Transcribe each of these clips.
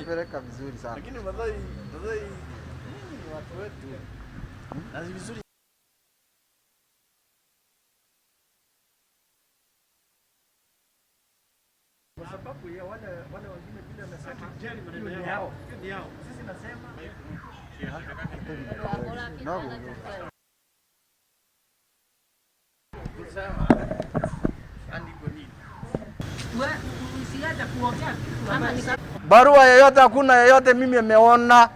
Peleka vizuri sana. Lakini madhai ni watu wetu. Na vizuri. Kwa sababu ya wale wengine bila nasema jeni maneno yao. Ni yao. Sisi nasema barua yoyote hakuna yoyote mimi nimeona,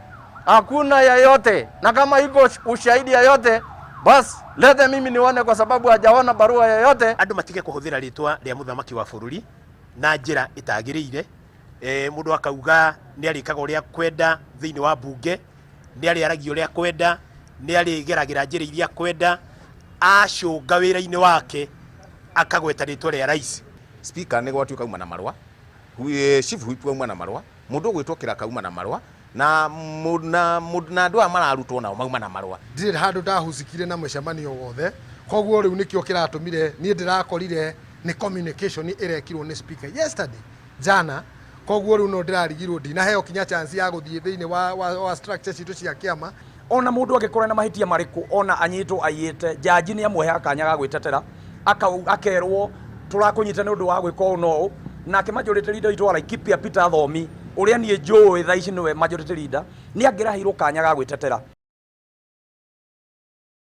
hakuna yoyote, na kama iko ushahidi yoyote bas lete mimi nione, kwa sababu hajaona barua yoyote. Andu matige kuhuthira ritwa ria muthamaki wa bururi na njira itagiriire. Mundu akauga ni arikaga uria kwenda thiini wa mbunge, ni ariaragia uria kwenda, ni arigeragira njira iria kwenda, acunga wira-ini wake akagweta ritwa ria rais. Speaker ni gwatu kauma na marwa, chief whip kauma na marwa, mundu gwitokira kauma na marwa, na andu a mararutwo nao mauma na marwa. Ndire handu ndahucikire na mucemanio wothe, koguo riu nikio kiratumire nie ndirakorire ni communication irekirwo ni speaker yesterday jana. Koguo riu no ndirarigirwo ndinaheo kinya chance ya guthie thiini wa structure citu cia kiama. Ona mundu agikora na mahitia mariku, ona anyitwo ayite, jaji ni amwe akanya ga gwitetera, akerwo turakunyita ni undu wa gwika uno, nake majority leader itwa Laikipia Thomi uria nie njui thaa ici niwe majority leader, ni angirahirwo kanya ga gwitetera.